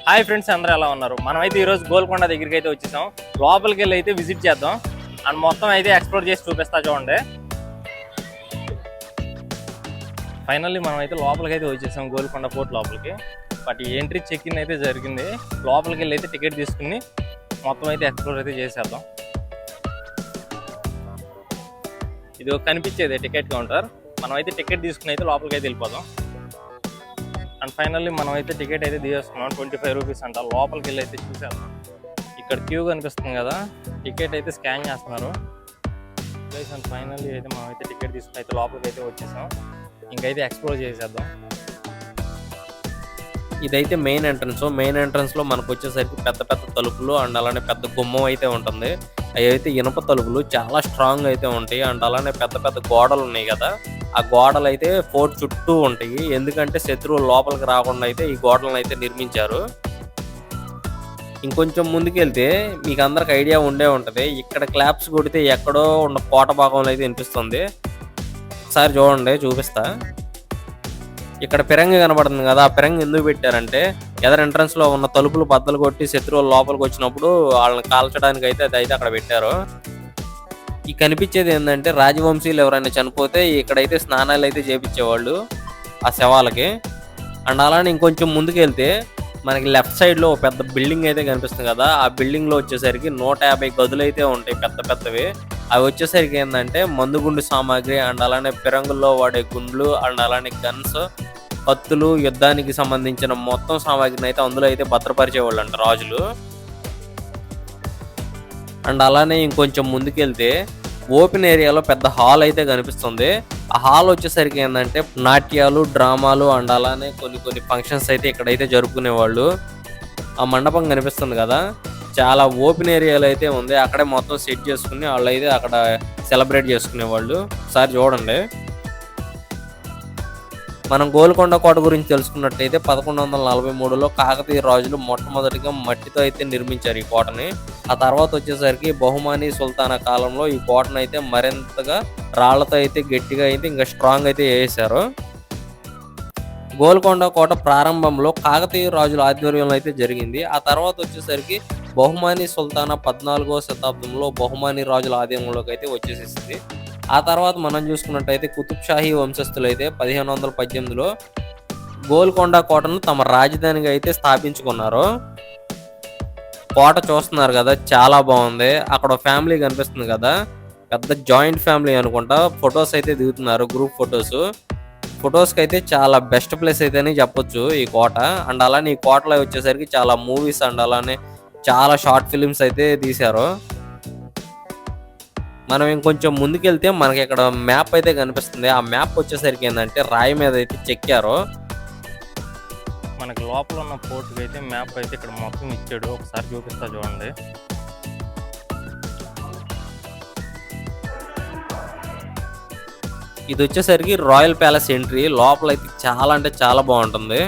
Hi friends, అందరూ ఎలా ఉన్నారు? మనమైతే ఈరోజు గోల్కొండ దగ్గరికి అయితే వచ్చేసాం. లోపలికి వెళ్ళి అయితే విజిట్ చేద్దాం అండ్ మొత్తం అయితే ఎక్స్ప్లోర్ చేసి చూపిస్తా చూడండి. ఫైనల్లీ మనం అయితే లోపలికి అయితే వచ్చేసాం, గోల్కొండ ఫోర్ట్ లోపలికి. బట్ ఎంట్రీ చెక్ ఇన్ అయితే జరిగింది. లోపలికి వెళ్ళి అయితే టికెట్ తీసుకుని మొత్తం అయితే ఎక్స్ప్లోర్ అయితే చేసేద్దాం. ఇది కనిపించేది టికెట్ కౌంటర్. మనం అయితే టికెట్ తీసుకుని అయితే లోపలికి అయితే వెళ్ళిపోదాం. అండ్ ఫైనల్లీ మనం అయితే టికెట్ అయితే తీసేసుకున్నాం. 25 రూపీస్ అంట. లోపలికి వెళ్ళి అయితే చూసేద్దాం. ఇక్కడ క్యూ కనిపిస్తుంది కదా, టికెట్ అయితే స్కాన్ చేస్తున్నారు. అండ్ ఫైనల్లీ అయితే మనం అయితే టికెట్ తీసుకుని అయితే లోపలికి అయితే వచ్చేసాం. ఇంకైతే ఎక్స్ప్లోర్ చేసేద్దాం. ఇదైతే మెయిన్ ఎంట్రన్స్ లో మనకు వచ్చేసరికి పెద్ద పెద్ద తలుపులు అండ్ అలానే పెద్ద గుమ్మం అయితే ఉంటుంది. అవి అయితే ఇనుప తలుపులు, చాలా స్ట్రాంగ్ అయితే ఉంటాయి. అండ్ అలానే పెద్ద పెద్ద గోడలు ఉన్నాయి కదా, ఆ గోడలు అయితే ఫోర్ట్ చుట్టూ ఉంటాయి. ఎందుకంటే శత్రువులు లోపలికి రాకుండా అయితే ఈ గోడలను అయితే నిర్మించారు. ఇంకొంచెం ముందుకెళ్తే మీకు అందరికి ఐడియా ఉండే ఉంటుంది, ఇక్కడ క్లాప్స్ కొడితే ఎక్కడో ఉన్న కోట భాగంలో అయితే వినిపిస్తుంది. ఒకసారి చూడండి, చూపిస్తా. ఇక్కడ పిరంగి కనబడుతుంది కదా, ఆ పిరంగి ఎందుకు పెట్టారంటే ఎదర్ ఎంట్రన్స్ లో ఉన్న తలుపులు బద్దలు కొట్టి శత్రువులు లోపలికి వచ్చినప్పుడు వాళ్ళని కాల్చడానికి అయితే అదైతే అక్కడ పెట్టారు. ఈ కనిపించేది ఏంటంటే రాజవంశీయులు ఎవరైనా చనిపోతే ఇక్కడైతే స్నానాలు అయితే చేపించేవాళ్ళు ఆ శవాలకి. అండ్ అలానే ఇంకొంచెం ముందుకెళ్తే మనకి లెఫ్ట్ సైడ్ లో పెద్ద బిల్డింగ్ అయితే కనిపిస్తుంది కదా, ఆ బిల్డింగ్ లో వచ్చేసరికి 150 గదులు అయితే ఉంటాయి, పెద్ద పెద్దవి. అవి వచ్చేసరికి ఏంటంటే మందుగుండు సామాగ్రి అండ్ అలానే పిరంగుల్లో వాడే గుండ్లు అండ్ అలానే గన్స్, కత్తులు, యుద్ధానికి సంబంధించిన మొత్తం సామాగ్రిని అయితే అందులో అయితే భద్రపరిచేవాళ్ళు అంట రాజులు. అండ్ అలానే ఇంకొంచెం ముందుకెళ్తే ఓపెన్ ఏరియాలో పెద్ద హాల్ అయితే కనిపిస్తుంది. ఆ హాల్ వచ్చేసరికి ఏంటంటే నాట్యాలు, డ్రామాలు అండ్ అలానే కొన్ని ఫంక్షన్స్ అయితే ఇక్కడైతే జరుపుకునేవాళ్ళు. ఆ మండపం కనిపిస్తుంది కదా, చాలా ఓపెన్ ఏరియాలో అయితే ఉంది. అక్కడే మొత్తం సెట్ చేసుకుని వాళ్ళు అయితే అక్కడ సెలబ్రేట్ చేసుకునేవాళ్ళు. ఒకసారి చూడండి. మనం గోల్కొండ కోట గురించి తెలుసుకున్నట్టయితే 1143లో కాకతీయ రాజులు మొట్టమొదటిగా మట్టితో అయితే నిర్మించారు ఈ కోటని. ఆ తర్వాత వచ్చేసరికి బహుమాని సుల్తానా కాలంలో ఈ కోటను అయితే మరింతగా రాళ్లతో అయితే గట్టిగా అయితే ఇంకా స్ట్రాంగ్ అయితే వేసారు. గోల్కొండ కోట ప్రారంభంలో కాకతీయ రాజుల ఆధ్వర్యంలో అయితే జరిగింది. ఆ తర్వాత వచ్చేసరికి బహుమాని సుల్తానా 14వ శతాబ్దంలో బహుమాని రాజుల ఆధీనంలోకి అయితే వచ్చేసేసింది. ఆ తర్వాత మనం చూసుకున్నట్టయితే కుతుబ్ షాహీ వంశస్థులు అయితే 1518లో గోల్కొండ కోటను తమ రాజధానిగా అయితే స్థాపించుకున్నారు. కోట చూస్తున్నారు కదా, చాలా బాగుంది. అక్కడ ఫ్యామిలీ కనిపిస్తుంది కదా, పెద్ద జాయింట్ ఫ్యామిలీ అనుకుంటా. ఫొటోస్ అయితే దిగుతున్నారు, గ్రూప్ ఫొటోస్కి అయితే చాలా బెస్ట్ ప్లేస్ అయితే అని చెప్పొచ్చు ఈ కోట. అండ్ అలానే ఈ కోటలో వచ్చేసరికి చాలా మూవీస్ అండ్ అలానే చాలా షార్ట్ ఫిలిమ్స్ అయితే తీశారు. మనం ఇంకొంచెం ముందుకెళ్తే మనకి ఇక్కడ మ్యాప్ అయితే కనిపిస్తుంది. ఆ మ్యాప్ వచ్చేసరికి ఏంటంటే రాయి మీద అయితే చెక్కారు. మనకి లోపల ఉన్న ఫోర్ట్కి అయితే మ్యాప్ అయితే ఇక్కడ మొత్తం ఇచ్చాడు. ఒకసారి చూపిస్తా చూడండి. ఇది వచ్చేసరికి రాయల్ ప్యాలెస్ ఎంట్రీ. లోపల అయితే చాలా అంటే చాలా బాగుంటుంది.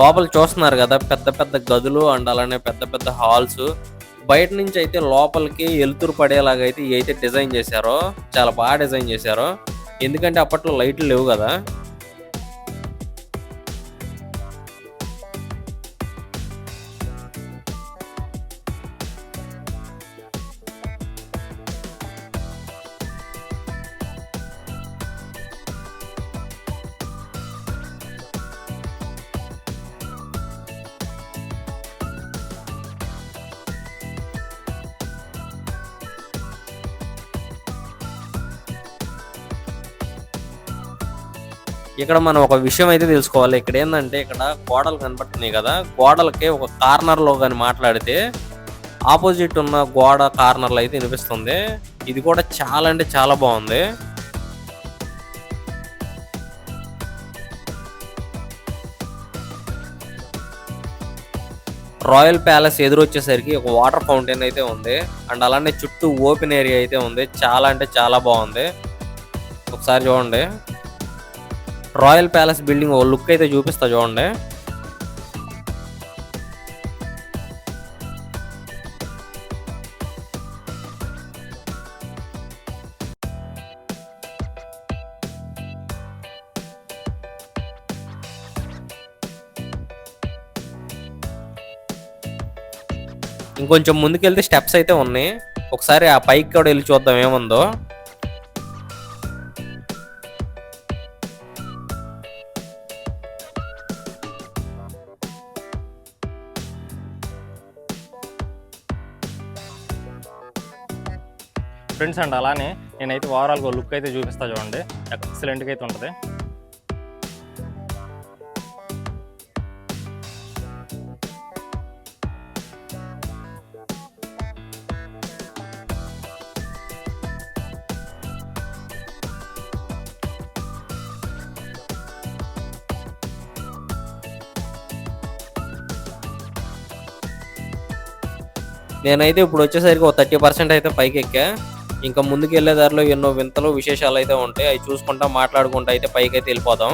లోపల చూస్తున్నారు కదా, పెద్ద పెద్ద గదులు అండ్ అలానే పెద్ద పెద్ద హాల్స్. బయట నుంచి అయితే లోపలికి వెలుతురు పడేలాగా అయితే ఇవి అయితే డిజైన్ చేశారు. చాలా బాగా డిజైన్ చేశారు, ఎందుకంటే అప్పట్లో లైట్లు లేవు కదా. ఇక్కడ మనం ఒక విషయం అయితే తెలుసుకోవాలి. ఇక్కడ ఏంటంటే ఇక్కడ గోడలు కనపడుతున్నాయి కదా, గోడలకి ఒక కార్నర్ లో కానీ మాట్లాడితే ఆపోజిట్ ఉన్న గోడ కార్నర్లో అయితే వినిపిస్తుంది. ఇది కూడా చాలా అంటే చాలా బాగుంది. రాయల్ ప్యాలెస్ ఎదురు వచ్చేసరికి ఒక వాటర్ ఫౌంటైన్ అయితే ఉంది. అండ్ అలానే చుట్టూ ఓపెన్ ఏరియా అయితే ఉంది. చాలా అంటే చాలా బాగుంది. ఒకసారి చూడండి. రాయల్ ప్యాలెస్ బిల్డింగ్ ఒక లుక్ అయితే చూపిస్తా చూడండి. ఇంకొంచెం ముందుకెళ్తే స్టెప్స్ అయితే ఉన్నాయి. ఒకసారి ఆ పైకి కూడా వెళ్ళి చూద్దాం ఏముందో. ఫ్రెండ్స్ అండ్ అలానే నేనైతే ఓవరాల్గా లుక్ అయితే చూపిస్తా చూడండి, ఎక్సలెంట్గా అయితే ఉంటుంది. నేనైతే ఇప్పుడు వచ్చేసరికి ఒక 30% అయితే పైకి ఎక్కా. ఇంకా ముందుకు వెళ్ళే దారిలో ఎన్నో వింతలు విశేషాలు అయితే ఉంటాయి. అవి చూసుకుంటా మాట్లాడుకుంటా అయితే పైకి అయితే వెళ్ళిపోదాం.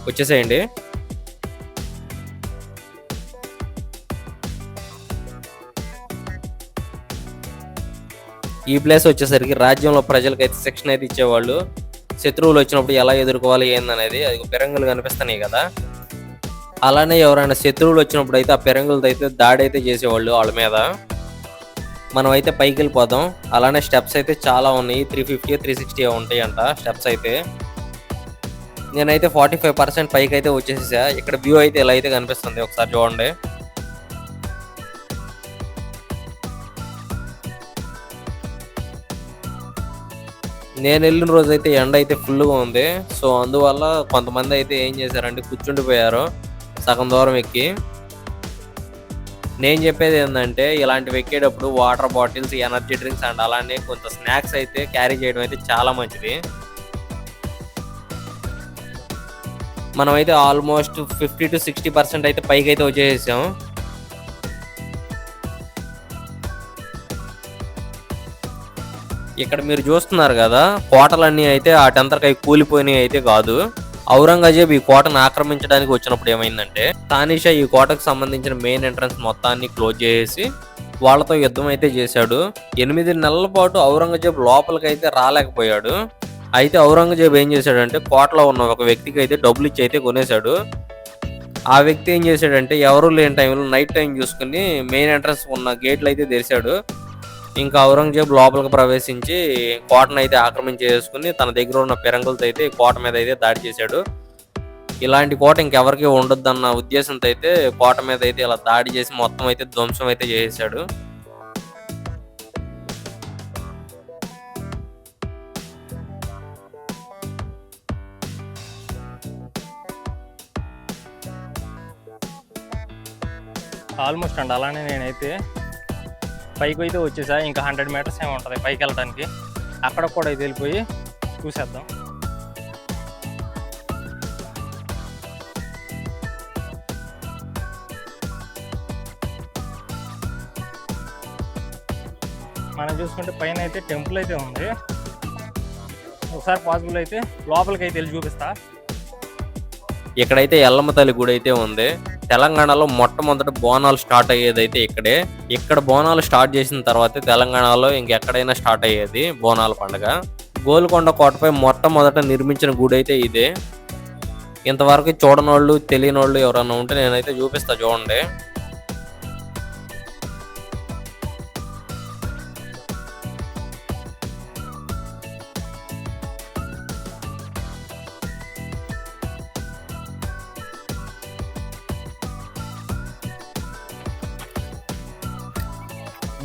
వచ్చేసేయండి. ఈ ప్లేస్ వచ్చేసరికి రాజ్యంలో ప్రజలకైతే శిక్షణ అయితే ఇచ్చేవాళ్ళు. శత్రువులు వచ్చినప్పుడు ఎలా ఎదుర్కోవాలి ఏందనేది. అది పెరంగులు కనిపిస్తున్నాయి కదా, అలానే ఎవరైనా శత్రువులు వచ్చినప్పుడు అయితే ఆ పెరంగులతో అయితే దాడి అయితే చేసేవాళ్ళు వాళ్ళ మీద. మనం అయితే పైకి వెళ్ళిపోదాం. అలానే స్టెప్స్ అయితే చాలా ఉన్నాయి, 350 360 ఉంటాయి అంట స్టెప్స్ అయితే. నేనైతే 45% పైకి అయితే వచ్చేసేసా. ఇక్కడ వ్యూ అయితే ఇలా అయితే కనిపిస్తుంది, ఒకసారి చూడండి. నేను వెళ్ళిన రోజు అయితే ఎండ అయితే ఫుల్గా ఉంది. సో అందువల్ల కొంతమంది అయితే ఏం చేశారంటే కూర్చుండిపోయారు సగం దూరం ఎక్కి. నేను చెప్పేది ఏంటంటే ఇలాంటివి ఎక్కేటప్పుడు water bottles, energy drinks and అలానే కొంత స్నాక్స్ అయితే క్యారీ చేయడం అయితే చాలా మంచిది. మనమైతే ఆల్మోస్ట్ 50 to 60% అయితే పైకి అయితే వచ్చేసాం. ఇక్కడ మీరు చూస్తున్నారు కదా, కోటలన్నీ అయితే ఆటంతరకై కూలిపోయినవి అయితే కాదు. ఔరంగజేబ్ ఈ కోటను ఆక్రమించడానికి వచ్చినప్పుడు ఏమైందంటే తానీషా ఈ కోటకు సంబంధించిన మెయిన్ ఎంట్రన్స్ మొత్తాన్ని క్లోజ్ చేసి వాళ్ళతో యుద్ధం అయితే చేశాడు. 8 నెలల పాటు ఔరంగజేబ్ లోపలికి అయితే రాలేకపోయాడు. అయితే ఔరంగజేబ్ ఏం చేశాడంటే కోటలో ఉన్న ఒక వ్యక్తికి అయితే డబ్బులు ఇచ్చి అయితే కొనేశాడు. ఆ వ్యక్తి ఏం చేశాడంటే ఎవరు లేని టైంలో నైట్ టైం చూసుకుని మెయిన్ ఎంట్రన్స్ ఉన్న గేట్లు అయితే తెరిచాడు. ఇంకా ఔరంగజేబ్ లోపలికి ప్రవేశించి కోటను అయితే ఆక్రమించేసుకుని తన దగ్గర ఉన్న పెరంగులతో అయితే కోట మీద అయితే దాడి చేశాడు. ఇలాంటి కోట ఇంకెవరికి ఉండొద్దన్న ఉద్దేశంతో అయితే కోట మీద అయితే ఇలా దాడి చేసి మొత్తం అయితే ధ్వంసం అయితే చేసేసాడు. ఆల్మోస్ట్ అండి అలానే నేనైతే పైకి అయితే వచ్చేసా. ఇంకా 100 meters ఏమి ఉంటుంది పైకి వెళ్ళడానికి. అక్కడ కూడా అయితే వెళ్ళిపోయి చూసేద్దాం. మనం చూసుకుంటే పైన అయితే టెంపుల్ అయితే ఉంది. ఒకసారి పాసిబుల్ అయితే లోపలికి అయితే వెళ్ళి చూపిస్తా. ఇక్కడైతే ఎల్లమ్మ తల్లి గుడి అయితే ఉంది. తెలంగాణలో మొట్టమొదటి బోనాలు స్టార్ట్ అయ్యేది అయితే ఇక్కడే. ఇక్కడ బోనాలు స్టార్ట్ చేసిన తర్వాత తెలంగాణలో ఇంకెక్కడైనా స్టార్ట్ అయ్యేది బోనాల పండుగ. గోల్కొండ కోటపై మొట్టమొదట నిర్మించిన గుడి అయితే ఇదే. ఇంతవరకు చూడనోళ్ళు తెలియనోళ్ళు ఎవరన్నా ఉంటే నేనైతే చూపిస్తా చూడండి.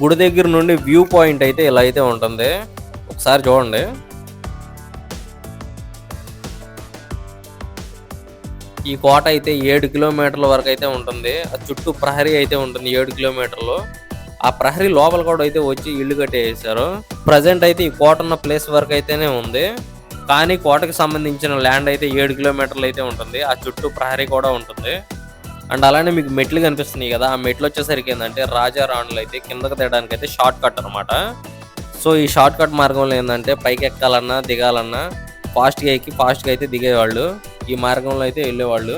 గుడి దగ్గర నుండి వ్యూ పాయింట్ అయితే ఇలా అయితే ఉంటుంది, ఒకసారి చూడండి. ఈ కోట అయితే 7 కిలోమీటర్ల వరకు అయితే ఉంటుంది. ఆ చుట్టూ ప్రహరీ అయితే ఉంటుంది 7 కిలోమీటర్లు. ఆ ప్రహరీ లోపల కూడా అయితే వచ్చి ఇల్లు కట్టేసారు. ప్రజెంట్ అయితే ఈ కోట ఉన్న ప్లేస్ వరకు అయితేనే ఉంది, కానీ కోటకి సంబంధించిన ల్యాండ్ అయితే 7 కిలోమీటర్లు అయితే ఉంటుంది. ఆ చుట్టూ ప్రహరీ కూడా ఉంటుంది. అండ్ అలానే మీకు మెట్లు కనిపిస్తున్నాయి కదా, ఆ మెట్లు వచ్చేసరికి ఏంటంటే రాజా రాణులు అయితే కిందకి దిగడానికి అయితే షార్ట్ కట్ అనమాట. సో ఈ షార్ట్ కట్ మార్గంలో ఏంటంటే పైకి ఎక్కాలన్నా దిగాలన్నా ఫాస్ట్గా ఎక్కి ఫాస్ట్గా అయితే దిగేవాళ్ళు. ఈ మార్గంలో అయితే వెళ్ళేవాళ్ళు.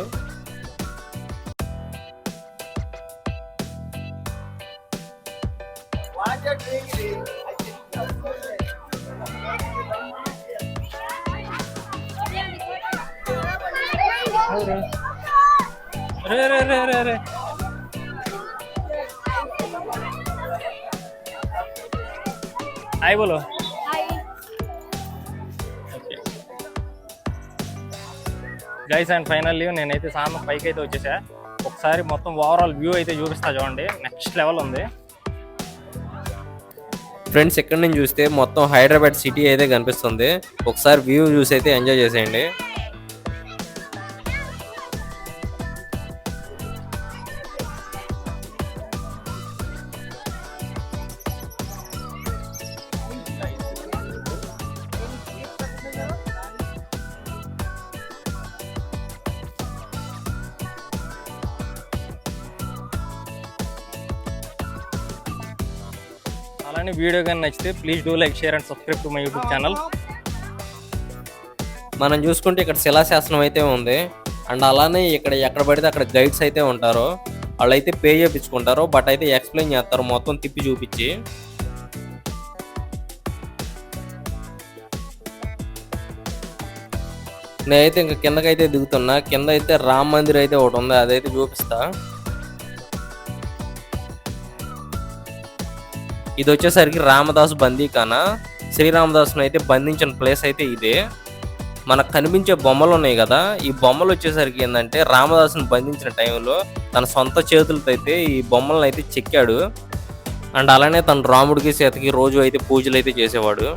రే రే రే రే రే హాయ్ బోలో. గైస్ అండ్ ఫైనల్లీ నేనైతే సాయంత్రం పైకి అయితే వచ్చేసా. ఒకసారి మొత్తం ఓవరాల్ వ్యూ అయితే చూపిస్తా చూడండి, నెక్స్ట్ లెవెల్ ఉంది. ఫ్రెండ్స్ ఇక్కడ నుంచి చూస్తే మొత్తం హైదరాబాద్ సిటీ అయితే కనిపిస్తుంది. ఒకసారి వ్యూ చూసి అయితే ఎంజాయ్ చేసేయండి. అలానే వీడియో కానీ నచ్చితే please do like, share and subscribe to my YouTube channel. మనం చూసుకుంటే ఇక్కడ శిలాశాసనం అయితే ఉంది. అండ్ అలానే ఇక్కడ ఎక్కడ పడితే అక్కడ గైడ్స్ అయితే ఉంటారు. వాళ్ళు అయితే పే చేయించుకుంటారు, బట్ అయితే ఎక్స్ప్లెయిన్ చేస్తారు మొత్తం తిప్పి చూపించి. నేనైతే ఇంకా కిందకైతే దిగుతున్నా. కింద అయితే రామ్ మందిర్ అయితే ఒకటి ఉంది, అదైతే చూపిస్తా. ఇది వచ్చేసరికి రామదాసు బందీఖానా. శ్రీరామదాసును అయితే బంధించిన ప్లేస్ అయితే ఇదే. మనకు కనిపించే బొమ్మలు ఉన్నాయి కదా, ఈ బొమ్మలు వచ్చేసరికి ఏంటంటే రామదాసుని బంధించిన టైంలో తన సొంత చేతులతో అయితే ఈ బొమ్మలను అయితే చెక్కాడు. అండ్ అలానే తన రాముడికి సీతకి రోజు అయితే పూజలు అయితే చేసేవాడు.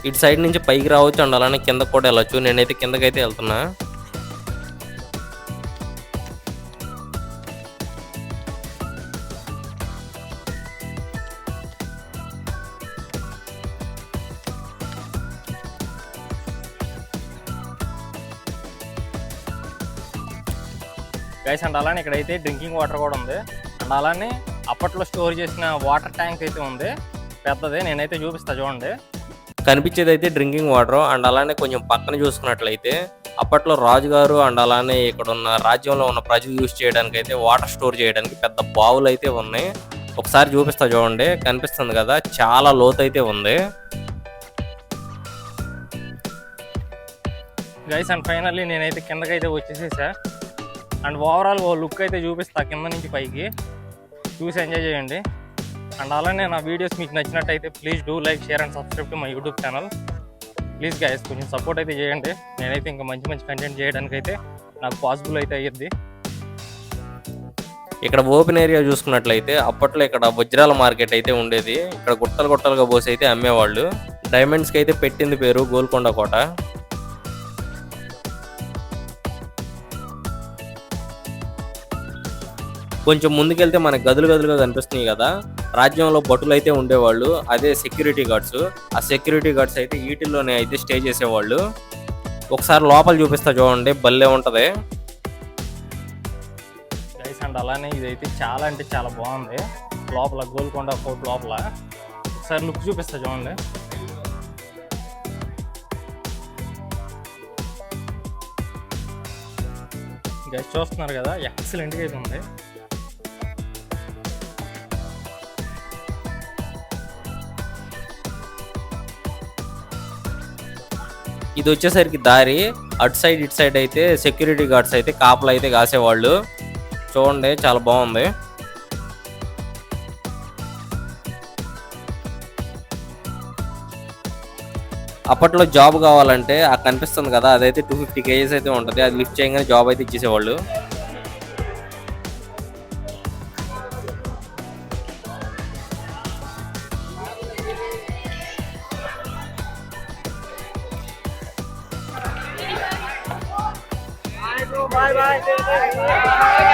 ఇటు సైడ్ నుంచి పైకి రావచ్చు, అండ్ అలానే కిందకు కూడా వెళ్ళొచ్చు. నేనైతే కిందకైతే వెళ్తున్నా. గైస్ అండ్ అలానే ఇక్కడైతే డ్రింకింగ్ వాటర్ కూడా ఉంది. అండ్ అలానే అప్పట్లో స్టోర్ చేసిన వాటర్ ట్యాంక్ అయితే ఉంది, పెద్దదే. నేనైతే చూపిస్తా చూడండి. కనిపించేది అయితే డ్రింకింగ్ వాటర్. అండ్ అలానే కొంచెం పక్కన చూసుకున్నట్లయితే అప్పట్లో రాజుగారు అండ్ అలానే ఇక్కడ ఉన్న రాజ్యంలో ఉన్న ప్రజలు యూజ్ చేయడానికి అయితే వాటర్ స్టోర్ చేయడానికి పెద్ద బావులు అయితే ఉన్నాయి. ఒకసారి చూపిస్తా చూడండి, కనిపిస్తుంది కదా, చాలా లోతు అయితే ఉంది. గైస్ అండ్ ఫైనల్లీ నేనైతే కిందకైతే వచ్చేసేసా. అండ్ ఓవరాల్ ఓ లుక్ అయితే చూపిస్తా కింద నుంచి పైకి, చూసి ఎంజాయ్ చేయండి. అండ్ అలానే నా వీడియోస్ మీకు నచ్చినట్టయితే please do like, share and subscribe to my YouTube channel. Please guys కొంచెం సపోర్ట్ అయితే చేయండి. నేనైతే ఇంకా మంచి మంచి కంటెంట్ చేయడానికి అయితే నాకు పాసిబుల్ అయితే అయ్యిద్ది. ఇక్కడ ఓపెన్ ఏరియా చూసుకున్నట్లయితే అప్పట్లో ఇక్కడ వజ్రాల మార్కెట్ అయితే ఉండేది. ఇక్కడ గుట్టలు గుట్టలుగా పోసి అయితే అమ్మేవాళ్ళు. డైమండ్స్కి అయితే పెట్టింది పేరు గోల్కొండ కోట. కొంచెం ముందుకెళ్తే మనకి గదులు గదులుగా కనిపిస్తున్నాయి కదా, రాజ్యంలో భటులు అయితే ఉండేవాళ్ళు, అదే సెక్యూరిటీ గార్డ్స్. ఆ సెక్యూరిటీ గార్డ్స్ అయితే వీటిల్లోనే అయితే స్టే చేసేవాళ్ళు. ఒకసారి లోపల చూపిస్తా చూడండి, భలే ఉంటది గైస్. అండ్ అలానే ఇదైతే చాలా అంటే చాలా బాగుంది. లోపల గోల్కొండ కోట లోపల ఒకసారి లుక్ చూపిస్తా చూడండి. గైస్ చూస్తున్నారు కదా, ఎక్సలెంట్గా అయితే ఉంది. ఇది వచ్చేసరికి దారి. అటు సైడ్ ఇటు సైడ్ అయితే సెక్యూరిటీ గార్డ్స్ అయితే కాపలు అయితే కాసేవాళ్ళు. చూడండి చాలా బాగుంది. అప్పట్లో జాబ్ కావాలంటే ఆ కనిపిస్తుంది కదా, అదైతే 250 kgs అయితే ఉంటుంది. అది లిఫ్ట్ చేయగానే జాబ్ అయితే ఇచ్చేసేవాళ్ళు. Bye bye.